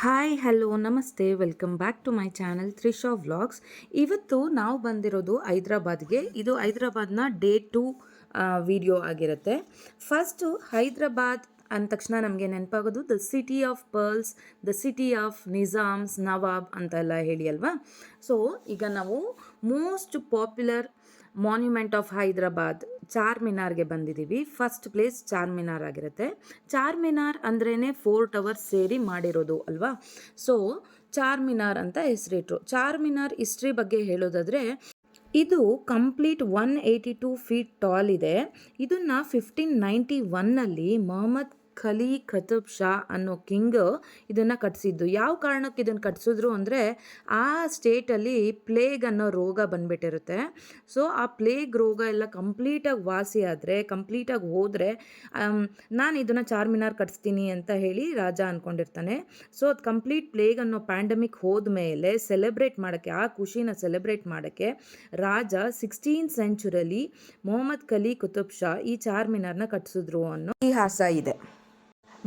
Hi hello ನಮಸ್ತೆ welcome back to my channel Trisha vlogs. ಇವತ್ತು ನಾವು ಬಂದಿರೋದು ಹೈದ್ರಾಬಾದ್ಗೆ. ಇದು ಹೈದ್ರಾಬಾದ್ನ ಡೇ 2 ವಿಡಿಯೋ ಆಗಿರುತ್ತೆ. ಫಸ್ಟು ಹೈದ್ರಾಬಾದ್ ಅಂದ ತಕ್ಷಣ ನಮಗೆ ನೆನಪಾಗೋದು the city of pearls, the city of Nizams, Nawab ಅಂತೆಲ್ಲ ಹೇಳಿ ಅಲ್ವಾ. ಸೊ ಈಗ ನಾವು most popular monument of Hyderabad ಚಾರ್ ಮಿನಾರ್ಗೆ ಬಂದಿದ್ದೀವಿ. ಫಸ್ಟ್ ಪ್ಲೇಸ್ ಚಾರ್ ಮಿನಾರ್ ಆಗಿರುತ್ತೆ. ಚಾರ್ ಮಿನಾರ್ ಅಂದ್ರೇ 4 ಟವರ್ಸ್ ಸೇರಿ ಮಾಡಿರೋದು ಅಲ್ವಾ. ಸೊ ಚಾರ್ ಮಿನಾರ್ ಅಂತ ಹೆಸರಿಟ್ರು. ಚಾರ್ ಮಿನಾರ್ ಹಿಸ್ಟ್ರಿ ಬಗ್ಗೆ ಹೇಳೋದಾದರೆ, ಇದು ಕಂಪ್ಲೀಟ್ 182 ಫೀಟ್ ಟಾಲ್ ಇದೆ. ಇದನ್ನು 1591ನಲ್ಲಿ ಮೊಹಮ್ಮದ್ ಖಲಿ ಖತಬ್ ಶಾ ಅನ್ನೋ ಕಿಂಗ್ ಇದನ್ನು ಕಟ್ಟಿಸಿದ್ದು. ಯಾವ ಕಾರಣಕ್ಕೆ ಇದನ್ನು ಕಟ್ಟಿಸಿದ್ರು ಅಂದರೆ, ಆ ಸ್ಟೇಟಲ್ಲಿ ಪ್ಲೇಗ್ ಅನ್ನೋ ರೋಗ ಬಂದ್ಬಿಟ್ಟಿರುತ್ತೆ. ಸೊ ಆ ಪ್ಲೇಗ್ ರೋಗ ಎಲ್ಲ ಕಂಪ್ಲೀಟಾಗಿ ವಾಸಿ ಆದರೆ, ಕಂಪ್ಲೀಟಾಗಿ ಹೋದರೆ ನಾನು ಇದನ್ನು ಚಾರ್ಮಿನಾರ್ ಕಟ್ಟಿಸ್ತೀನಿ ಅಂತ ಹೇಳಿ ರಾಜ ಅಂದ್ಕೊಂಡಿರ್ತಾನೆ. ಸೊ ಅದು ಕಂಪ್ಲೀಟ್ ಪ್ಲೇಗ್ ಅನ್ನೋ ಪ್ಯಾಂಡಮಿಕ್ ಹೋದ್ಮೇಲೆ ಸೆಲೆಬ್ರೇಟ್ ಮಾಡೋಕ್ಕೆ, ಆ ಖುಷಿನ ಸೆಲೆಬ್ರೇಟ್ ಮಾಡೋಕ್ಕೆ ರಾಜ 16th ಸೆಂಚುರಿಯಲ್ಲಿ ಮೊಹಮ್ಮದ್ ಖಲಿ ಕುತುಬ್ ಶಾ ಈ ಚಾರ್ ಮಿನಾರ್ನ ಕಟ್ಟಿಸಿದ್ರು ಅನ್ನೋ ಇತಿಹಾಸ ಇದೆ.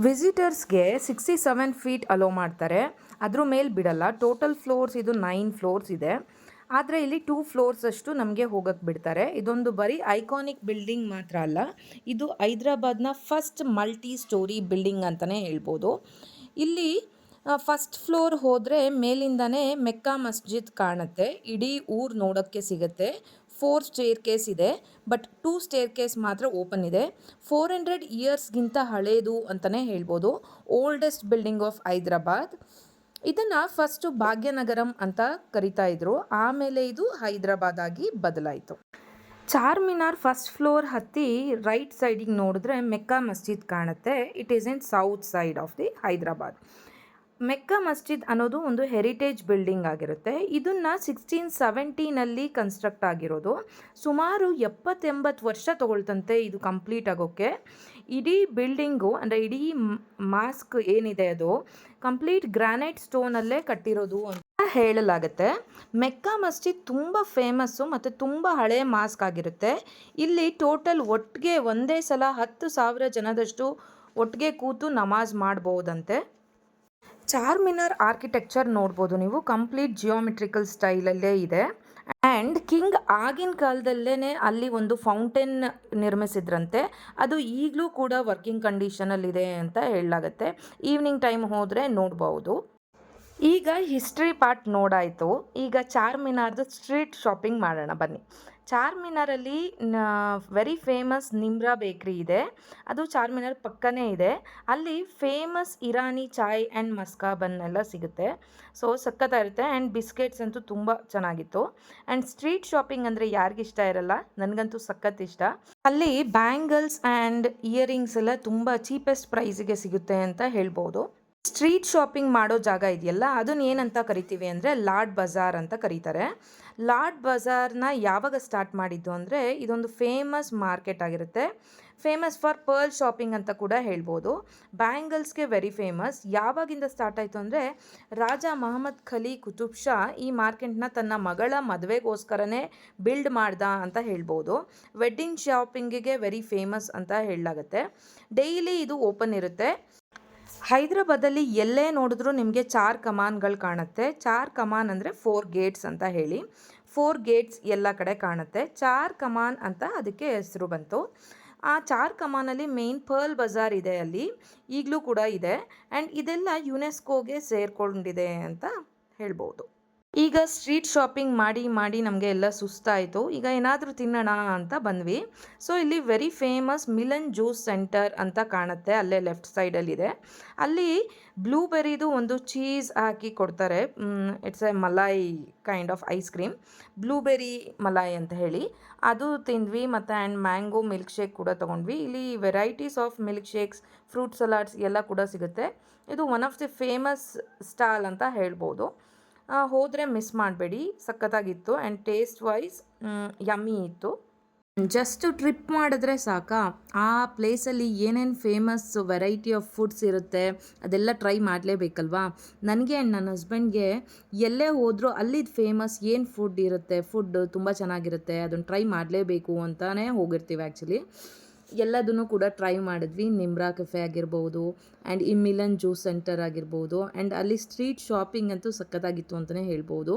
ವಿಸಿಟರ್ಸ್ಗೆ 67 ಫೀಟ್ ಅಲೋ ಮಾಡ್ತಾರೆ, ಅದ್ರ ಮೇಲೆ ಬಿಡಲ್ಲ. ಟೋಟಲ್ ಫ್ಲೋರ್ಸ್ ಇದು 9 ಫ್ಲೋರ್ಸ್ ಇದೆ. ಆದರೆ ಇಲ್ಲಿ 2 ಫ್ಲೋರ್ಸ್ ಅಷ್ಟು ನಮಗೆ ಹೋಗಕ್ಕೆ ಬಿಡ್ತಾರೆ. ಇದೊಂದು ಬರೀ ಐಕಾನಿಕ್ ಬಿಲ್ಡಿಂಗ್ ಮಾತ್ರ ಅಲ್ಲ, ಇದು ಹೈದ್ರಾಬಾದ್ನ ಫಸ್ಟ್ ಮಲ್ಟಿ ಸ್ಟೋರಿ ಬಿಲ್ಡಿಂಗ್ ಅಂತಲೇ ಹೇಳ್ಬೋದು. ಇಲ್ಲಿ ಫಸ್ಟ್ ಫ್ಲೋರ್ ಹೋದರೆ ಮೇಲಿಂದನೇ ಮೆಕ್ಕಾ ಮಸ್ಜಿದ್ ಕಾಣುತ್ತೆ. ಇಡೀ ಊರು ನೋಡೋಕ್ಕೆ ಸಿಗುತ್ತೆ. 4 ಸ್ಟೇರ್ ಕೇಸ್ ಇದೆ, ಬಟ್ 2 ಸ್ಟೇರ್ ಕೇಸ್ ಮಾತ್ರ ಓಪನ್ ಇದೆ. 400 ಇಯರ್ಸ್ಗಿಂತ ಹಳೇದು ಅಂತಲೇ ಹೇಳ್ಬೋದು. Oldest building of Hyderabad. ಇದನ್ನು ಫಸ್ಟು ಭಾಗ್ಯನಗರಂ ಅಂತ ಕರಿತಾ ಇದ್ರು, ಆಮೇಲೆ ಇದು ಹೈದ್ರಾಬಾದ್ ಆಗಿ ಬದಲಾಯಿತು. ಚಾರ್ ಮಿನಾರ್ ಫಸ್ಟ್ ಫ್ಲೋರ್ ಹತ್ತಿ ರೈಟ್ ಸೈಡಿಗೆ ನೋಡಿದ್ರೆ ಮೆಕ್ಕಾ ಮಸ್ಜಿದ್ ಕಾಣುತ್ತೆ. It is in south side of the Hyderabad. Mecca Masjid ಅನ್ನೋದು ಒಂದು ಹೆರಿಟೇಜ್ ಬಿಲ್ಡಿಂಗ್ ಆಗಿರುತ್ತೆ. ಇದನ್ನು 1670ನಲ್ಲಿ ಕನ್ಸ್ಟ್ರಕ್ಟ್ ಆಗಿರೋದು. ಸುಮಾರು 70-80 ವರ್ಷ ತಗೊಳ್ತಂತೆ ಇದು ಕಂಪ್ಲೀಟ್ ಆಗೋಕ್ಕೆ. ಇಡೀ ಬಿಲ್ಡಿಂಗು ಅಂದರೆ ಇಡೀ ಮಾಸ್ಕ್ ಏನಿದೆ ಅದು ಕಂಪ್ಲೀಟ್ ಗ್ರಾನೈಟ್ ಸ್ಟೋನಲ್ಲೇ ಕಟ್ಟಿರೋದು ಅಂತ ಹೇಳಲಾಗುತ್ತೆ. ಮೆಕ್ಕಾ ಮಸ್ಜಿದ್ ತುಂಬ ಫೇಮಸ್ಸು ಮತ್ತು ತುಂಬ ಹಳೆಯ ಮಾಸ್ಕ್ ಆಗಿರುತ್ತೆ. ಇಲ್ಲಿ ಟೋಟಲ್ ಒಟ್ಟಿಗೆ ಒಂದೇ ಸಲ 10,000 ಜನದಷ್ಟು ಒಟ್ಟಿಗೆ ಕೂತು ನಮಾಜ್ ಮಾಡ್ಬೋದಂತೆ. ಚಾರ್ ಮಿನಾರ್ ಆರ್ಕಿಟೆಕ್ಚರ್ ನೋಡ್ಬೋದು ನೀವು, ಕಂಪ್ಲೀಟ್ ಜಿಯೋಮೆಟ್ರಿಕಲ್ ಸ್ಟೈಲಲ್ಲೇ ಇದೆ. ಆ್ಯಂಡ್ ಕಿಂಗ್ ಆಗಿನ ಕಾಲದಲ್ಲೇ ಅಲ್ಲಿ ಒಂದು ಫೌಂಟೇನ್ ನಿರ್ಮಿಸಿದ್ರಂತೆ. ಅದು ಈಗಲೂ ಕೂಡ ವರ್ಕಿಂಗ್ ಕಂಡೀಷನಲ್ಲಿದೆ ಅಂತ ಹೇಳಲಾಗತ್ತೆ. ಈವ್ನಿಂಗ್ ಟೈಮ್ ಹೋದರೆ ನೋಡ್ಬೋದು. ಈಗ ಹಿಸ್ಟ್ರಿ ಪಾರ್ಟ್ ನೋಡಾಯಿತು, ಈಗ ಚಾರ್ ಮಿನಾರ್ದು ಸ್ಟ್ರೀಟ್ ಶಾಪಿಂಗ್ ಮಾಡೋಣ ಬನ್ನಿ. ಚಾರ್ ಮಿನಾರಲ್ಲಿ ವೆರಿ ಫೇಮಸ್ ನಿಮ್ರಾ ಬೇಕ್ರಿ ಇದೆ. ಅದು ಚಾರ್ ಮಿನಾರ್ ಪಕ್ಕನೇ ಇದೆ. ಅಲ್ಲಿ ಫೇಮಸ್ ಇರಾನಿ ಚಾಯ್ ಆ್ಯಂಡ್ ಮಸ್ಕಾ ಬನ್ ಎಲ್ಲ ಸಿಗುತ್ತೆ. ಸೊ ಸಖತ್ತಾಗಿರುತ್ತೆ. ಆ್ಯಂಡ್ ಬಿಸ್ಕೆಟ್ಸ್ ಅಂತೂ ತುಂಬ ಚೆನ್ನಾಗಿತ್ತು. ಆ್ಯಂಡ್ ಸ್ಟ್ರೀಟ್ ಶಾಪಿಂಗ್ ಅಂದರೆ ಯಾರಿಗಿಷ್ಟ ಇರಲ್ಲ, ನನಗಂತೂ ಸಖತ್ ಇಷ್ಟ. ಅಲ್ಲಿ ಬ್ಯಾಂಗಲ್ಸ್ ಆ್ಯಂಡ್ ಇಯರಿಂಗ್ಸ್ ಎಲ್ಲ ತುಂಬ ಚೀಪೆಸ್ಟ್ ಪ್ರೈಸಿಗೆ ಸಿಗುತ್ತೆ ಅಂತ ಹೇಳ್ಬೋದು. ಸ್ಟ್ರೀಟ್ ಶಾಪಿಂಗ್ ಮಾಡೋ ಜಾಗ ಇದೆಯಲ್ಲ, ಅದನ್ನ ಏನಂತ ಕರಿತೀವಿ ಅಂದರೆ ಲಾಡ್ ಬಜಾರ್ ಅಂತ ಕರೀತಾರೆ. ಲಾಡ್ ಬಜಾರ್ನ ಯಾವಾಗ ಸ್ಟಾರ್ಟ್ ಮಾಡಿದ್ದು ಅಂದರೆ, ಇದೊಂದು ಫೇಮಸ್ ಮಾರ್ಕೆಟ್ ಆಗಿರುತ್ತೆ. ಫೇಮಸ್ ಫಾರ್ ಪರ್ಲ್ ಶಾಪಿಂಗ್ ಅಂತ ಕೂಡ ಹೇಳ್ಬೋದು. ಬ್ಯಾಂಗಲ್ಸ್ಗೆ ವೆರಿ ಫೇಮಸ್. ಯಾವಾಗಿಂದ ಸ್ಟಾರ್ಟ್ ಆಯಿತು ಅಂದರೆ, ರಾಜ ಮೊಹಮ್ಮದ್ ಖಲಿ ಕುತುಬ್ ಶಾ ಈ ಮಾರ್ಕೆಟ್ನ ತನ್ನ ಮಗಳ ಮದುವೆಗೋಸ್ಕರನೇ ಬಿಲ್ಡ್ ಮಾಡ್ದ ಅಂತ ಹೇಳ್ಬೋದು. ವೆಡ್ಡಿಂಗ್ ಶಾಪಿಂಗಿಗೆ ವೆರಿ ಫೇಮಸ್ ಅಂತ ಹೇಳಲಾಗುತ್ತೆ. ಡೈಲಿ ಇದು ಓಪನ್ ಇರುತ್ತೆ. ಹೈದ್ರಾಬಾದಲ್ಲಿ ಎಲ್ಲೇ ನೋಡಿದ್ರೂ ನಿಮಗೆ 4 ಕಮಾನ್ಗಳು ಕಾಣುತ್ತೆ. 4 ಕಮಾನ್ ಅಂದರೆ 4 ಗೇಟ್ಸ್ ಅಂತ ಹೇಳಿ. 4 ಗೇಟ್ಸ್ ಎಲ್ಲ ಕಡೆ ಕಾಣುತ್ತೆ. 4 ಕಮಾನ್ ಅಂತ ಅದಕ್ಕೆ ಹೆಸರು ಬಂತು. ಆ 4 ಕಮಾನಲ್ಲಿ ಮೇನ್ ಪರ್ಲ್ ಬಜಾರ್ ಇದೆ, ಅಲ್ಲಿ ಈಗಲೂ ಕೂಡ ಇದೆ. ಆ್ಯಂಡ್ ಇದೆಲ್ಲ ಯುನೆಸ್ಕೋಗೆ ಸೇರ್ಕೊಂಡಿದೆ ಅಂತ ಹೇಳ್ಬೋದು. ಈಗ ಸ್ಟ್ರೀಟ್ ಶಾಪಿಂಗ್ ಮಾಡಿ ಮಾಡಿ ನಮಗೆ ಎಲ್ಲ ಸುಸ್ತಾಯಿತು. ಈಗ ಏನಾದರೂ ತಿನ್ನೋಣ ಅಂತ ಬಂದ್ವಿ. ಸೊ ಇಲ್ಲಿ very famous Milan juice centre ಅಂತ ಕಾಣುತ್ತೆ, ಅಲ್ಲೇ ಲೆಫ್ಟ್ ಸೈಡಲ್ಲಿದೆ. ಅಲ್ಲಿ ಬ್ಲೂಬೆರಿದು ಒಂದು ಚೀಸ್ ಹಾಕಿ ಕೊಡ್ತಾರೆ. It's A malai kind of ice cream, blueberry malai ಅಂತ ಹೇಳಿ. ಅದು ತಿಂದ್ವಿ. ಮತ್ತು ಆ್ಯಂಡ್ ಮ್ಯಾಂಗೋ ಮಿಲ್ಕ್ ಶೇಕ್ ಕೂಡ ತೊಗೊಂಡ್ವಿ. ಇಲ್ಲಿ varieties of milk shakes, fruit salads ಎಲ್ಲ ಕೂಡ ಸಿಗುತ್ತೆ. ಇದು one of the famous stall ಅಂತ ಹೇಳ್ಬೋದು. ಹೋದರೆ ಮಿಸ್ ಮಾಡಬೇಡಿ, ಸಖತ್ತಾಗಿತ್ತು. ಆ್ಯಂಡ್ ಟೇಸ್ಟ್ ವೈಸ್ ಯಮ್ಮಿ ಇತ್ತು. ಜಸ್ಟ್ ಟ್ರಿಪ್ ಮಾಡಿದ್ರೆ ಸಾಕಾ, ಆ ಪ್ಲೇಸಲ್ಲಿ ಏನೇನು ಫೇಮಸ್ ವೆರೈಟಿ ಆಫ್ ಫುಡ್ಸ್ ಇರುತ್ತೆ ಅದೆಲ್ಲ ಟ್ರೈ ಮಾಡಲೇಬೇಕಲ್ವಾ. ನನಗೆ ಆ್ಯಂಡ್ ನನ್ನ ಹಸ್ಬೆಂಡ್ಗೆ ಎಲ್ಲೇ ಹೋದರೂ ಅಲ್ಲಿದ್ದು ಫೇಮಸ್ ಏನು ಫುಡ್ ಇರುತ್ತೆ, ಫುಡ್ ತುಂಬ ಚೆನ್ನಾಗಿರುತ್ತೆ, ಅದನ್ನು ಟ್ರೈ ಮಾಡಲೇಬೇಕು ಅಂತಲೇ ಹೋಗಿರ್ತೀವಿ ಆ್ಯಕ್ಚುಲಿ. ಎಲ್ಲದನ್ನು ಕೂಡ ಟ್ರೈ ಮಾಡಿದ್ವಿ. ನಿಮ್ರಾ ಕೆಫೆ ಆಗಿರ್ಬೋದು ಆ್ಯಂಡ್ ಈ ಮಿಲನ್ ಜ್ಯೂಸ್ ಸೆಂಟರ್ ಆಗಿರ್ಬೋದು ಆ್ಯಂಡ್ ಅಲ್ಲಿ ಸ್ಟ್ರೀಟ್ ಶಾಪಿಂಗ್ ಅಂತೂ ಸಖತ್ತಾಗಿತ್ತು ಅಂತಲೇ ಹೇಳ್ಬೋದು.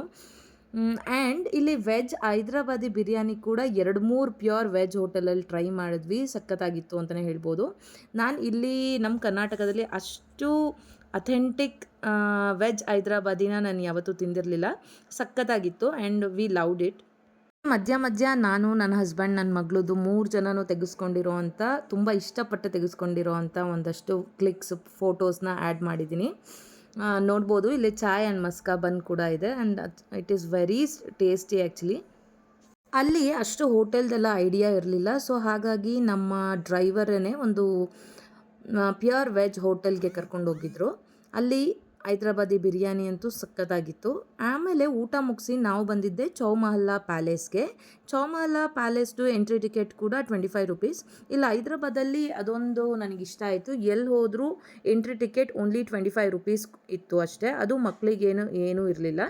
ಆ್ಯಂಡ್ ಇಲ್ಲಿ ವೆಜ್ ಹೈದ್ರಾಬಾದಿ ಬಿರಿಯಾನಿ ಕೂಡ 2-3 ಪ್ಯೂರ್ ವೆಜ್ ಹೋಟೆಲಲ್ಲಿ ಟ್ರೈ ಮಾಡಿದ್ವಿ, ಸಖತ್ತಾಗಿತ್ತು ಅಂತಲೇ ಹೇಳ್ಬೋದು. ನಾನು ಇಲ್ಲಿ ನಮ್ಮ ಕರ್ನಾಟಕದಲ್ಲಿ ಅಷ್ಟು ಅಥೆಂಟಿಕ್ ವೆಜ್ ಹೈದ್ರಾಬಾದಿನ ನಾನು ಯಾವತ್ತೂ ತಿಂದಿರಲಿಲ್ಲ, ಸಖತ್ತಾಗಿತ್ತು ಆ್ಯಂಡ್ ವಿ ಲವ್ಡ್ ಇಟ್. ಮಧ್ಯ ನಾನು, ನನ್ನ ಹಸ್ಬೆಂಡ್, ನನ್ನ ಮಗಳದು 3 ಜನನೂ ತೆಗೆಸ್ಕೊಂಡಿರೋ ಅಂಥ, ತುಂಬ ಇಷ್ಟಪಟ್ಟು ತೆಗೆಸ್ಕೊಂಡಿರೋ ಅಂಥ ಒಂದಷ್ಟು ಕ್ಲಿಕ್ಸ್ ಫೋಟೋಸ್ನ ಆ್ಯಡ್ ಮಾಡಿದ್ದೀನಿ. ನೋಡ್ಬೋದು ಇಲ್ಲಿ ಚಾಯ್ ಆ್ಯಂಡ್ ಮಸ್ಕಾ ಬನ್ ಕೂಡ ಇದೆ and it is very tasty actually. ಅಲ್ಲಿ ಅಷ್ಟು ಹೋಟೆಲ್ದೆಲ್ಲ ಐಡಿಯಾ ಇರಲಿಲ್ಲ, ಸೊ ಹಾಗಾಗಿ ನಮ್ಮ ಡ್ರೈವರೇ ಒಂದು ಪ್ಯೂರ್ ವೆಜ್ ಹೋಟೆಲ್ಗೆ ಕರ್ಕೊಂಡು ಹೋಗಿದ್ರು. ಅಲ್ಲಿ ಹೈದ್ರಾಬಾದಿ ಬಿರಿಯಾನಿ ಅಂತೂ ಸಖತ್ತಾಗಿತ್ತು. ಆಮೇಲೆ ಊಟ ಮುಗಿಸಿ ನಾವು ಬಂದಿದ್ದೆ ಚೌಮಹಲ್ಲಾ ಪ್ಯಾಲೇಸ್ಗೆ. ಚೌಮಹಲ್ಲಾ ಪ್ಯಾಲೇಸ್ದು ಎಂಟ್ರಿ ಟಿಕೆಟ್ ಕೂಡ 25 ರೂಪೀಸ್. ಇಲ್ಲಿ ಹೈದ್ರಾಬಾದಲ್ಲಿ ಅದೊಂದು ನನಗಿಷ್ಟ ಆಯಿತು, ಎಲ್ಲಿ ಹೋದರೂ ಎಂಟ್ರಿ ಟಿಕೆಟ್ ಓನ್ಲಿ 25 ರೂಪೀಸ್ ಇತ್ತು ಅಷ್ಟೇ, ಅದು ಮಕ್ಕಳಿಗೇನು ಏನೂ ಇರಲಿಲ್ಲ.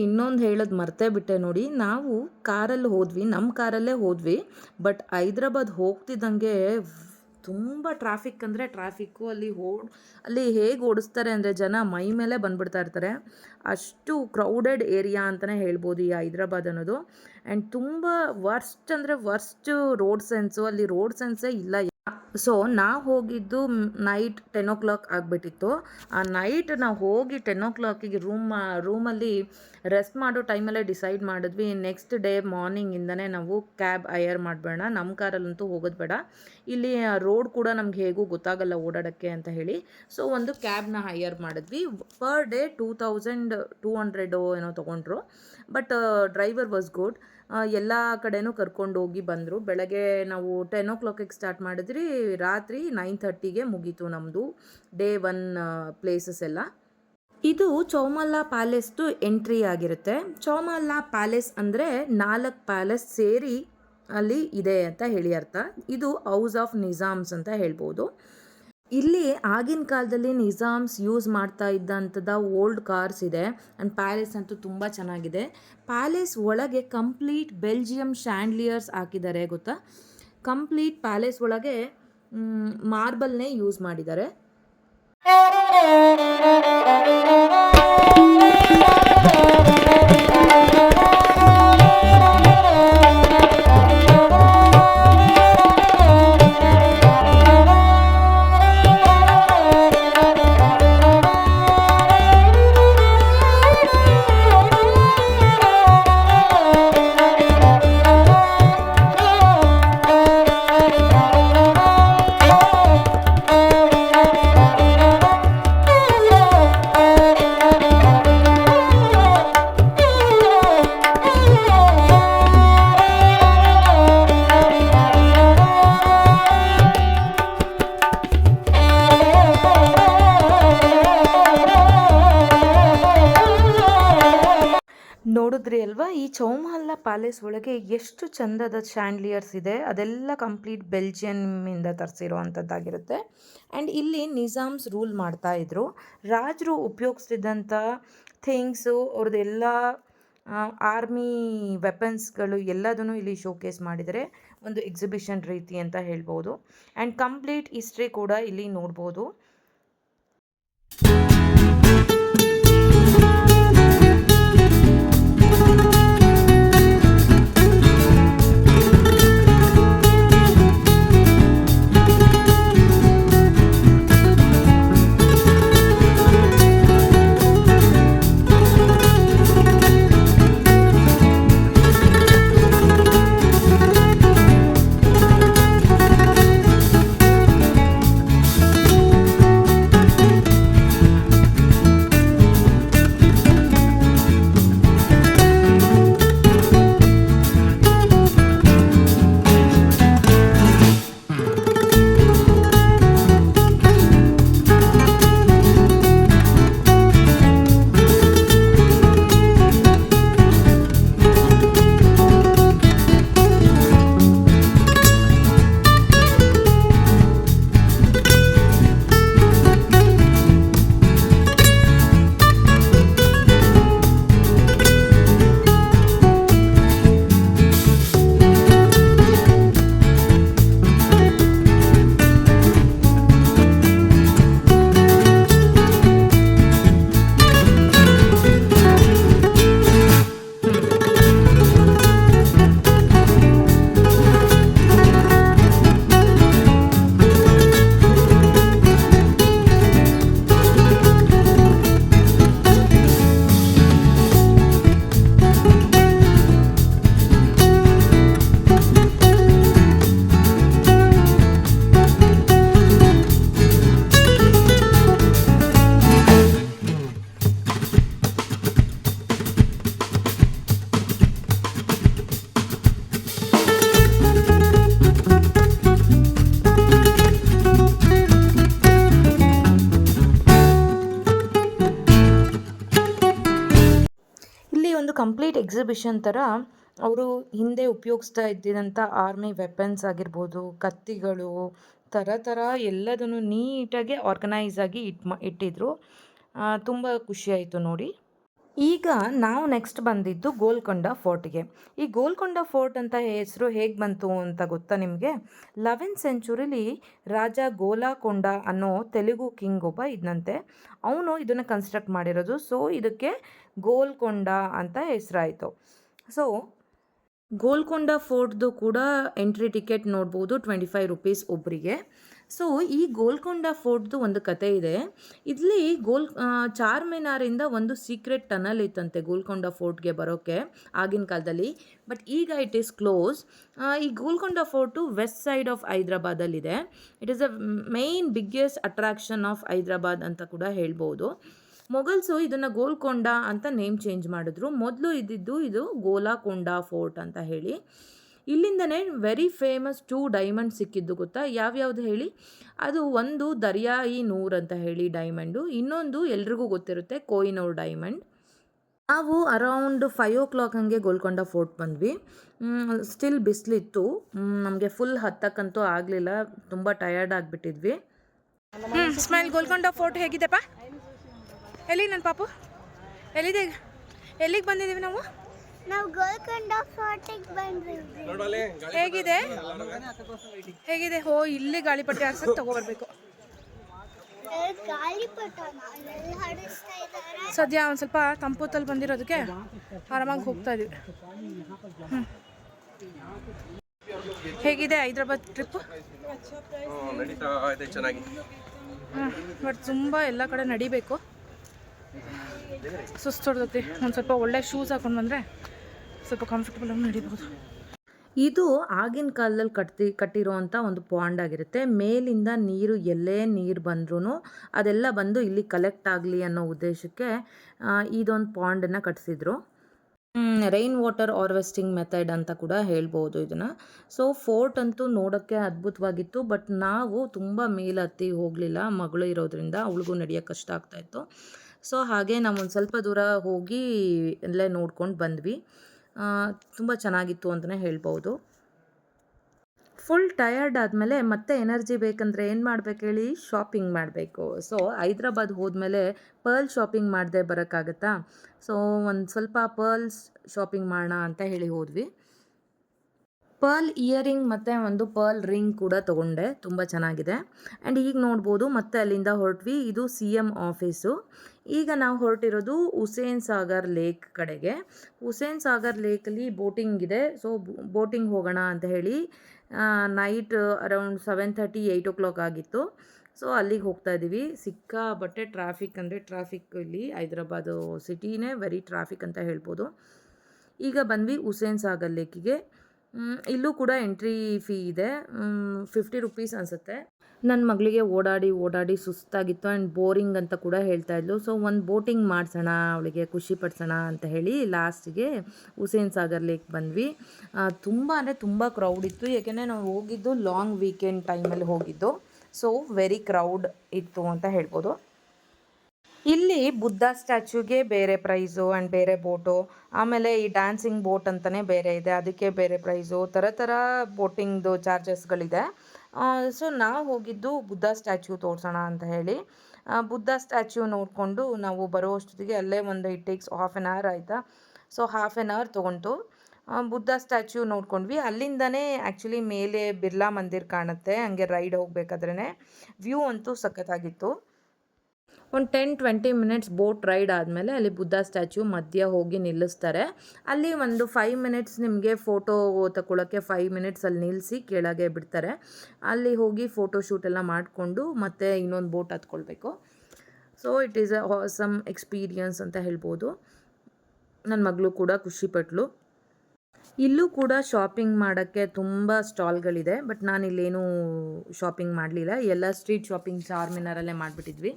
ಇನ್ನೊಂದು ಹೇಳೋದು ಮರ್ತೇ ಬಿಟ್ಟೆ ನೋಡಿ, ನಾವು ಕಾರಲ್ಲಿ ಹೋದ್ವಿ, ನಮ್ಮ ಕಾರಲ್ಲೇ ಹೋದ್ವಿ, ಬಟ್ ಹೈದ್ರಾಬಾದ್ ಹೋಗ್ತಿದ್ದಂಗೆ ತುಂಬ ಟ್ರಾಫಿಕ್ ಅಂದರೆ ಟ್ರಾಫಿಕ್ಕು. ಅಲ್ಲಿ ಹೇಗೆ ಓಡಿಸ್ತಾರೆ ಅಂದರೆ ಜನ ಮೈ ಮೇಲೆ ಬಂದುಬಿಡ್ತಾ ಇರ್ತಾರೆ, ಅಷ್ಟು ಕ್ರೌಡೆಡ್ ಏರಿಯಾ ಅಂತಲೇ ಹೇಳ್ಬೋದು ಈ ಹೈದ್ರಾಬಾದ್ ಅನ್ನೋದು. ಆ್ಯಂಡ್ ತುಂಬ ವರ್ಸ್ಟ್ ಅಂದರೆ ವರ್ಸ್ಟ್ ರೋಡ್ ಸೆನ್ಸು, ಅಲ್ಲಿ ರೋಡ್ ಸೆನ್ಸೇ ಇಲ್ಲ. ಸೊ ನಾವು ಹೋಗಿದ್ದು ನೈಟ್ 10 o'clock ಆಗಿಬಿಟ್ಟಿತ್ತು. ಆ ನೈಟ್ ನಾವು ಹೋಗಿ 10 o'clock ರೂಮಲ್ಲಿ ರೆಸ್ಟ್ ಮಾಡೋ ಟೈಮಲ್ಲೇ ಡಿಸೈಡ್ ಮಾಡಿದ್ವಿ, ನೆಕ್ಸ್ಟ್ ಡೇ ಮಾರ್ನಿಂಗಿಂದನೇ ನಾವು ಕ್ಯಾಬ್ ಹೈಯರ್ ಮಾಡಬೇಡ, ನಮ್ಮ ಕಾರಲ್ಲಂತೂ ಹೋಗೋದು ಬೇಡ, ಇಲ್ಲಿ ರೋಡ್ ಕೂಡ ನಮ್ಗೆ ಹೇಗೂ ಗೊತ್ತಾಗಲ್ಲ ಓಡಾಡೋಕ್ಕೆ ಅಂತ ಹೇಳಿ. ಸೊ ಒಂದು ಕ್ಯಾಬ್ನ ಹೈಯರ್ ಮಾಡಿದ್ವಿ. ಪರ್ ಡೇ 2200 ಏನೋ ತೊಗೊಂಡ್ರು, ಬಟ್ ಡ್ರೈವರ್ ವಾಸ್ ಗುಡ್. ಎಲ್ಲ ಕಡೆನೂ ಕರ್ಕೊಂಡು ಹೋಗಿ ಬಂದರು. ಬೆಳಗ್ಗೆ ನಾವು 10 o'clock ಸ್ಟಾರ್ಟ್ ಮಾಡಿದ್ರಿ, ರಾತ್ರಿ 9:30ಗೆ ಮುಗೀತು ನಮ್ಮದು ಡೇ 1 ಪ್ಲೇಸಸ್ ಎಲ್ಲ. ಇದು ಚೌಮಹಲ್ಲಾ ಪ್ಯಾಲೇಸ್ದು ಎಂಟ್ರಿ ಆಗಿರುತ್ತೆ. ಚೌಮಹಲ್ಲಾ ಪ್ಯಾಲೇಸ್ ಅಂದರೆ 4 ಪ್ಯಾಲೇಸ್ ಸೇರಿ ಅಲ್ಲಿ ಇದೆ ಅಂತ ಹೇಳಿ ಅರ್ಥ. ಇದು ಹೌಸ್ ಆಫ್ ನಿಜಾಮ್ಸ್ ಅಂತ ಹೇಳ್ಬೋದು. ಇಲ್ಲಿ ಆಗಿನ ಕಾಲದಲ್ಲಿ ನಿಜಾಮ್ಸ್ ಯೂಸ್ ಮಾಡ್ತಾ ಇದ್ದಂಥದ್ದು ಓಲ್ಡ್ ಕಾರ್ಸ್ ಇದೆ ಆ್ಯಂಡ್ ಪ್ಯಾಲೇಸ್ ಅಂತೂ ತುಂಬ ಚೆನ್ನಾಗಿದೆ. ಪ್ಯಾಲೇಸ್ ಒಳಗೆ ಕಂಪ್ಲೀಟ್ ಬೆಲ್ಜಿಯಂ ಶ್ಯಾಂಡ್ಲಿಯರ್ಸ್ ಹಾಕಿದ್ದಾರೆ ಗೊತ್ತಾ. ಕಂಪ್ಲೀಟ್ ಪ್ಯಾಲೇಸ್ ಒಳಗೆ ಮಾರ್ಬಲ್ನೇ ಯೂಸ್ ಮಾಡಿದ್ದಾರೆ. ನೋಡಿದ್ರಿ ಅಲ್ವಾ, ಈ ಚೌಮಹಲ್ಲಾ ಪ್ಯಾಲೇಸ್ ಒಳಗೆ ಎಷ್ಟು ಚಂದದ ಶ್ಯಾಂಡ್ಲಿಯರ್ಸ್ ಇದೆ. ಅದೆಲ್ಲ ಕಂಪ್ಲೀಟ್ ಬೆಲ್ಜಿಯನ್ನಿಂದ ತರಿಸಿರೋ ಅಂಥದ್ದಾಗಿರುತ್ತೆ. ಆ್ಯಂಡ್ ಇಲ್ಲಿ ನಿಜಾಮ್ಸ್ ರೂಲ್ ಮಾಡ್ತಾಯಿದ್ರು. ರಾಜರು ಉಪಯೋಗಿಸ್ತಿದ್ದಂಥ ಥಿಂಗ್ಸು, ಅವ್ರದ್ದೆಲ್ಲ ಆರ್ಮಿ ವೆಪನ್ಸ್ಗಳು ಎಲ್ಲದನ್ನು ಇಲ್ಲಿ ಶೋಕೇಸ್ ಮಾಡಿದರೆ ಒಂದು ಎಕ್ಸಿಬಿಷನ್ ರೀತಿ ಅಂತ ಹೇಳ್ಬೋದು. ಆ್ಯಂಡ್ ಕಂಪ್ಲೀಟ್ ಹಿಸ್ಟ್ರಿ ಕೂಡ ಇಲ್ಲಿ ನೋಡ್ಬೋದು. ಒಂದು ಕಂಪ್ಲೀಟ್ ಎಕ್ಸಿಬಿಷನ್ ಥರ ಅವರು ಹಿಂದೆ ಉಪಯೋಗಿಸ್ತಾ ಇದ್ದಿದಂಥ ಆರ್ಮಿ ವೆಪನ್ಸ್ ಆಗಿರ್ಬೋದು, ಕತ್ತಿಗಳು, ಥರ ಥರ ಎಲ್ಲದನ್ನು ನೀಟಾಗಿ ಆರ್ಗನೈಸ್ ಆಗಿ ಇಟ್ಟಿದ್ರು. ತುಂಬ ಖುಷಿಯಾಯಿತು ನೋಡಿ. ಈಗ ನಾವು ನೆಕ್ಸ್ಟ್ ಬಂದಿದ್ದು ಗೋಲ್ಕೊಂಡ ಫೋರ್ಟ್ಗೆ. ಈ ಗೋಲ್ಕೊಂಡ ಫೋರ್ಟ್ ಅಂತ ಹೆಸರು ಹೇಗೆ ಬಂತು ಅಂತ ಗೊತ್ತಾ ನಿಮಗೆ? 11th ಸೆಂಚುರಿಲಿ ರಾಜ ಗೋಲಾಕೊಂಡ ಅನ್ನೋ ತೆಲುಗು ಕಿಂಗ್ ಒಬ್ಬ ಇದ್ನಂತೆ. ಅವನು ಇದನ್ನು ಕನ್ಸ್ಟ್ರಕ್ಟ್ ಮಾಡಿರೋದು. ಸೊ ಇದಕ್ಕೆ ಗೋಲ್ಕೊಂಡ ಅಂತ ಹೆಸರಾಯಿತು. ಸೊ ಗೋಲ್ಕೊಂಡ ಫೋರ್ಟ್ದು ಕೂಡ ಎಂಟ್ರಿ ಟಿಕೆಟ್ ನೋಡ್ಬೋದು, 25 ರುಪೀಸ್ ಒಬ್ಬರಿಗೆ. ಸೊ ಈ ಗೋಲ್ಕೊಂಡ ಫೋರ್ಟ್ದು ಒಂದು ಕತೆ ಇದೆ. ಇಲ್ಲಿ ಚಾರ್ಮಿನಾರಿಂದ ಒಂದು ಸೀಕ್ರೆಟ್ ಟನಲ್ ಇತ್ತಂತೆ ಗೋಲ್ಕೊಂಡ ಫೋರ್ಟ್ಗೆ ಬರೋಕ್ಕೆ ಆಗಿನ ಕಾಲದಲ್ಲಿ. ಬಟ್ ಈಗ ಇಟ್ ಈಸ್ ಕ್ಲೋಸ್. ಈ Golconda fort west side of ಹೈದ್ರಾಬಾದಲ್ಲಿದೆ. It is a main biggest attraction of Hyderabad ಅಂತ ಕೂಡ ಹೇಳ್ಬೋದು. ಮೊಘಲ್ಸು ಇದನ್ನು ಗೋಲ್ಕೊಂಡ ಅಂತ ನೇಮ್ ಚೇಂಜ್ ಮಾಡಿದ್ರು. ಮೊದಲು ಇದ್ದಿದ್ದು ಇದು ಗೋಲಾಕೊಂಡ ಫೋರ್ಟ್ ಅಂತ ಹೇಳಿ. ಇಲ್ಲಿಂದನೇ ವೆರಿ ಫೇಮಸ್ 2 ಡೈಮಂಡ್ ಸಿಕ್ಕಿದ್ದು ಗೊತ್ತಾ? ಯಾವ್ಯಾವುದು ಹೇಳಿ? ಅದು ಒಂದು ದರ್ಯಾಯಿ ನೂರ್ ಅಂತ ಹೇಳಿ ಡೈಮಂಡು, ಇನ್ನೊಂದು ಎಲ್ರಿಗೂ ಗೊತ್ತಿರುತ್ತೆ ಕೊಹಿನೂರ್ ಡೈಮಂಡ್. ನಾವು ಅರೌಂಡ್ 5 o'clock ಹಂಗೆ ಗೋಲ್ಕೊಂಡ ಫೋರ್ಟ್ ಬಂದ್ವಿ. ಸ್ಟಿಲ್ ಬಿಸಿಲಿತ್ತು. ನಮಗೆ ಫುಲ್ ಹತ್ತಕ್ಕಂತೂ ಆಗಲಿಲ್ಲ, ತುಂಬ ಟಯರ್ಡ್ ಆಗಿಬಿಟ್ಟಿದ್ವಿ. ಸ್ಮೈಲ್, ಗೋಲ್ಕೊಂಡ ಫೋರ್ಟ್ ಹೇಗಿದೆಪ್ಪ? ಎಲ್ಲಿ ನನ್ನ ಪಾಪು? ಎಲ್ಲಿದೆ? ಎಲ್ಲಿಗೆ ಬಂದಿದ್ದೀವಿ ನಾವು? ಗೋಲ್ಕೊಂಡ ಫೋರ್ಟಿಗೆ ಬಂದಿದ್ದೀವಿ. ಹೇಗಿದೆ? ಓ, ಇಲ್ಲಿ ಗಾಳಿಪಟ ಹಾಕ್ಸಕ್ಕೆ ತಗೋಬರ್ಬೇಕು. ಸದ್ಯ ಒಂದು ಸ್ವಲ್ಪ ತಂಪುತ್ತಲ್ಲಿ ಬಂದಿರೋದಕ್ಕೆ ಆರಾಮಾಗಿ ಹೋಗ್ತಾ ಇದೀವಿ. ಹೇಗಿದೆ ಹೈದ್ರಾಬಾದ್ ಟ್ರಿಪ್? ಬಟ್ ತುಂಬ ಎಲ್ಲ ಕಡೆ ನಡಿಬೇಕು, ಸುಸ್ತೊಡ್ದತಿ. ಒಂದು ಸ್ವಲ್ಪ ಒಳ್ಳೆ ಶೂಸ್ ಹಾಕೊಂಡು ಬಂದರೆ ಸ್ವಲ್ಪ ಕಂಫರ್ಟಬಲ್ ಆಗಿ ನಡಿಬೋದು. ಇದು ಆಗಿನ ಕಾಲದಲ್ಲಿ ಕಟ್ಟಿರೋವಂಥ ಒಂದು ಪಾಂಡ್ ಆಗಿರುತ್ತೆ. ಮೇಲಿಂದ ನೀರು ಎಲ್ಲೇ ನೀರು ಬಂದ್ರೂ ಅದೆಲ್ಲ ಬಂದು ಇಲ್ಲಿ ಕಲೆಕ್ಟ್ ಆಗಲಿ ಅನ್ನೋ ಉದ್ದೇಶಕ್ಕೆ ಇದೊಂದು ಪಾಂಡನ್ನು ಕಟ್ಟಿಸಿದ್ರು. ರೈನ್ ವಾಟರ್ ಹಾರ್ವೆಸ್ಟಿಂಗ್ ಮೆಥಡ್ ಅಂತ ಕೂಡ ಹೇಳ್ಬೋದು ಇದನ್ನು. ಸೊ ಫೋರ್ಟ್ ಅಂತೂ ನೋಡೋಕ್ಕೆ ಅದ್ಭುತವಾಗಿತ್ತು. ಬಟ್ ನಾವು ತುಂಬ ಮೇಲೆ ಹತ್ತಿ ಹೋಗಲಿಲ್ಲ, ಮಗಳು ಇರೋದ್ರಿಂದ ಅವಳಿಗೂ ನಡೆಯೋಕ್ಕೆ ಕಷ್ಟ ಆಗ್ತಾಯಿತ್ತು. ಸೊ ಹಾಗೆ ನಾವು ಒಂದು ಸ್ವಲ್ಪ ದೂರ ಹೋಗಿ ಅಲ್ಲೇ ನೋಡ್ಕೊಂಡು ಬಂದ್ವಿ. ತುಂಬ ಚೆನ್ನಾಗಿತ್ತು ಅಂತಲೇ ಹೇಳ್ಬೋದು. ಫುಲ್ ಟಯರ್ಡ್ ಆದಮೇಲೆ ಮತ್ತೆ ಎನರ್ಜಿ ಬೇಕಂದರೆ ಏನು ಮಾಡಬೇಕು ಹೇಳಿ? ಶಾಪಿಂಗ್ ಮಾಡಬೇಕು. ಸೊ ಹೈದ್ರಾಬಾದ್ ಹೋದ್ಮೇಲೆ ಪರ್ಲ್ ಶಾಪಿಂಗ್ ಮಾಡದೆ ಬರೋಕ್ಕಾಗತ್ತಾ? ಸೊ ಒಂದು ಸ್ವಲ್ಪ ಪರ್ಲ್ಸ್ ಶಾಪಿಂಗ್ ಮಾಡೋಣ ಅಂತ ಹೇಳಿ ಹೋದ್ವಿ. ಪರ್ಲ್ ಇಯರಿಂಗ್ ಮತ್ತು ಒಂದು ಪರ್ಲ್ ರಿಂಗ್ ಕೂಡ ತೊಗೊಂಡೆ, ತುಂಬ ಚೆನ್ನಾಗಿದೆ. ಆ್ಯಂಡ್ ಈಗ ನೋಡ್ಬೋದು ಮತ್ತೆ ಅಲ್ಲಿಂದ ಹೊರಟ್ವಿ. ಇದು CM ಆಫೀಸು. ಈಗ ನಾವು ಹೊರಟಿರೋದು ಹುಸೇನ್ ಸಾಗರ್ ಲೇಕ್ ಕಡೆಗೆ. ಹುಸೇನ್ ಸಾಗರ್ ಲೇಕಲ್ಲಿ ಬೋಟಿಂಗ್ ಇದೆ. ಸೊ ಬೋಟಿಂಗ್ ಹೋಗೋಣ ಅಂತ ಹೇಳಿ ನೈಟ್ ಅರೌಂಡ್ 7:30 8 o'clock ಆಗಿತ್ತು. ಸೊ ಅಲ್ಲಿಗೆ ಹೋಗ್ತಾ ಇದ್ದೀವಿ. ಸಿಕ್ಕಾಪಟ್ಟೆ ಟ್ರಾಫಿಕ್ ಅಂದರೆ ಟ್ರಾಫಿಕ್. ಇಲ್ಲಿ ಹೈದ್ರಾಬಾದು ಸಿಟಿನೇ ವೆರಿ ಟ್ರಾಫಿಕ್ ಅಂತ ಹೇಳ್ಬೋದು. ಈಗ ಬಂದ್ವಿ ಹುಸೇನ್ ಸಾಗರ್ ಲೇಕಿಗೆ. ಇಲ್ಲೂ ಕೂಡ ಎಂಟ್ರಿ ಫೀ ಇದೆ, 50 ರುಪೀಸ್ ಅನಿಸುತ್ತೆ. ನನ್ನ ಮಗಳಿಗೆ ಓಡಾಡಿ ಸುಸ್ತಾಗಿತ್ತು ಆ್ಯಂಡ್ ಬೋರಿಂಗ್ ಅಂತ ಕೂಡ ಹೇಳ್ತಾ ಇದ್ಲು. ಸೊ ಒಂದು ಬೋಟಿಂಗ್ ಮಾಡಿಸೋಣ, ಅವಳಿಗೆ ಖುಷಿ ಪಡಿಸೋಣ ಅಂತ ಹೇಳಿ ಲಾಸ್ಟಿಗೆ ಹುಸೇನ್ ಸಾಗರ್ ಲೇಕ್ ಬಂದ್ವಿ. ತುಂಬ ಅಂದರೆ ತುಂಬ ಕ್ರೌಡ್ ಇತ್ತು, ಏಕೆಂದರೆ ನಾವು ಹೋಗಿದ್ದು ಲಾಂಗ್ ವೀಕೆಂಡ್ ಟೈಮಲ್ಲಿ ಹೋಗಿದ್ದು. ಸೊ ವೆರಿ ಕ್ರೌಡ್ ಇತ್ತು ಅಂತ ಹೇಳ್ಬೋದು. ಇಲ್ಲಿ ಬುದ್ಧ ಸ್ಟ್ಯಾಚ್ಯೂಗೆ ಬೇರೆ ಪ್ರೈಸು ಆ್ಯಂಡ್ ಬೇರೆ ಬೋಟು, ಆಮೇಲೆ ಈ ಡ್ಯಾನ್ಸಿಂಗ್ ಬೋಟ್ ಅಂತಲೇ ಬೇರೆ ಇದೆ, ಅದಕ್ಕೆ ಬೇರೆ ಪ್ರೈಸು, ಥರ ಬೋಟಿಂಗ್ದು ಚಾರ್ಜಸ್ಗಳಿದೆ. ಸೊ ನಾವು ಹೋಗಿದ್ದು ಬುದ್ಧ ಸ್ಟ್ಯಾಚ್ಯೂ ತೋರಿಸೋಣ ಅಂತ ಹೇಳಿ. ಬುದ್ಧ ಸ್ಟ್ಯಾಚ್ಯೂ ನೋಡಿಕೊಂಡು ನಾವು ಬರೋ ಅಷ್ಟೊತ್ತಿಗೆ ಅಲ್ಲೇ it takes half an hour ಆಯಿತಾ. ಸೊ ಹಾಫ್ ಆನ್ ಅವರ್ ತೊಗೊಂಡು ಬುದ್ಧ ಸ್ಟ್ಯಾಚ್ಯೂ ನೋಡ್ಕೊಂಡ್ವಿ. ಅಲ್ಲಿಂದನೇ ಆ್ಯಕ್ಚುಲಿ ಮೇಲೆ ಬಿರ್ಲಾ ಮಂದಿರ್ ಕಾಣುತ್ತೆ. ಹಂಗೆ ರೈಡ್ ಹೋಗ್ಬೇಕಾದ್ರೇ ವ್ಯೂ ಅಂತೂ ಸಖತ್ತಾಗಿತ್ತು. ಒಂದು 10-20 ಮಿನಿಟ್ಸ್ ಬೋಟ್ ರೈಡ್ ಆದಮೇಲೆ ಅಲ್ಲಿ ಬುದ್ಧ ಸ್ಟ್ಯಾಚ್ಯೂ ಮಧ್ಯ ಹೋಗಿ ನಿಲ್ಲಿಸ್ತಾರೆ. ಅಲ್ಲಿ ಒಂದು 5 ಮಿನಿಟ್ಸ್ ನಿಮಗೆ ಫೋಟೋ ತಗೊಳ್ಳೋಕ್ಕೆ 5 ಮಿನಿಟ್ಸ್ ಅಲ್ಲಿ ನಿಲ್ಲಿಸಿ ಕೆಳಗೆ ಬಿಡ್ತಾರೆ. ಅಲ್ಲಿ ಹೋಗಿ ಫೋಟೋ ಶೂಟ್ ಎಲ್ಲ ಮಾಡಿಕೊಂಡು ಮತ್ತೆ ಇನ್ನೊಂದು ಬೋಟ್ ಹತ್ಕೊಳ್ಬೇಕು. So it is a awesome experience ಅಂತ ಹೇಳ್ಬೋದು. ನನ್ನ ಮಗಳು ಕೂಡ ಖುಷಿಪಟ್ಲು. ಇಲ್ಲೂ ಕೂಡ ಶಾಪಿಂಗ್ ಮಾಡೋಕ್ಕೆ ತುಂಬ ಸ್ಟಾಲ್ಗಳಿದೆ. ಬಟ್ ನಾನಿಲ್ಲೇನೂ ಶಾಪಿಂಗ್ ಮಾಡಲಿಲ್ಲ, ಎಲ್ಲ ಸ್ಟ್ರೀಟ್ ಶಾಪಿಂಗ್ ಚಾರ್ಮಿನಾರಲ್ಲೇ ಮಾಡಿಬಿಟ್ಟಿದ್ವಿ.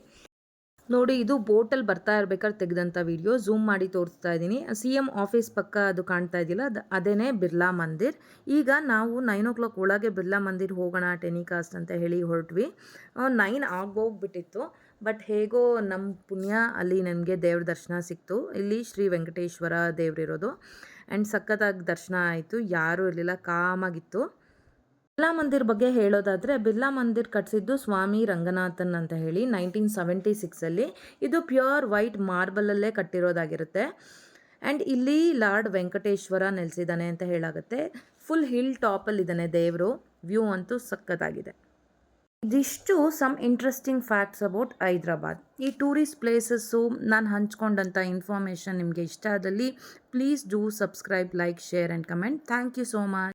ನೋಡಿ, ಇದು ಬೋಟಲ್ಲಿ ಬರ್ತಾ ಇರ್ಬೇಕಾದ್ರೆ ತೆಗೆದಂಥ ವಿಡಿಯೋ. ಝೂಮ್ ಮಾಡಿ ತೋರಿಸ್ತಾ ಇದ್ದೀನಿ. CM ಆಫೀಸ್ ಪಕ್ಕ ಅದು ಕಾಣ್ತಾ ಇದೆಯಲ್ಲ, ಅದೇನೇ ಬಿರ್ಲಾ ಮಂದಿರ್. ಈಗ ನಾವು 9 o'clock ಒಳಗೆ ಬಿರ್ಲಾ ಮಂದಿರ್ ಹೋಗೋಣ ಟೆಲಿಕಾಸ್ಟ್ ಅಂತ ಹೇಳಿ ಹೊರಟ್ವಿ. 9 ಆಗೋಗ್ಬಿಟ್ಟಿತ್ತು. ಬಟ್ ಹೇಗೋ ನಮ್ಮ ಪುಣ್ಯ ಅಲ್ಲಿ ನನಗೆ ದೇವ್ರ ದರ್ಶನ ಸಿಕ್ತು. ಇಲ್ಲಿ ಶ್ರೀ ವೆಂಕಟೇಶ್ವರ ದೇವರಿರೋದು ಆ್ಯಂಡ್ ಸಖತ್ತಾಗಿ ದರ್ಶನ ಆಯಿತು. ಯಾರೂ ಇರಲಿಲ್ಲ, ಕಾಮಾಗಿತ್ತು. ಬಿರ್ಲಾ ಮಂದಿರ್ ಬಗ್ಗೆ ಹೇಳೋದಾದರೆ, ಬಿರ್ಲಾ ಮಂದಿರ್ ಕಟ್ಟಿಸಿದ್ದು ಸ್ವಾಮಿ ರಂಗನಾಥನ್ ಅಂತ ಹೇಳಿ 1976ಅಲ್ಲಿ. ಇದು ಪ್ಯೂರ್ ವೈಟ್ ಮಾರ್ಬಲಲ್ಲೇ ಕಟ್ಟಿರೋದಾಗಿರುತ್ತೆ. ಆ್ಯಂಡ್ ಇಲ್ಲಿ ಲಾರ್ಡ್ ವೆಂಕಟೇಶ್ವರ ನೆಲೆಸಿದ್ದಾನೆ ಅಂತ ಹೇಳಾಗುತ್ತೆ. ಫುಲ್ ಹಿಲ್ ಟಾಪಲ್ಲಿದ್ದಾನೆ ದೇವರು. ವ್ಯೂ ಅಂತೂ ಸಖತ್ತಾಗಿದೆ. ಇದಿಷ್ಟು some interesting facts about Hyderabad. ಈ ಟೂರಿಸ್ಟ್ ಪ್ಲೇಸಸ್ಸು ನಾನು ಹಂಚ್ಕೊಂಡಂಥ ಇನ್ಫಾರ್ಮೇಷನ್ ನಿಮಗೆ ಇಷ್ಟ ಆದಲ್ಲಿ please do subscribe, like, share and comment. Thank you so much.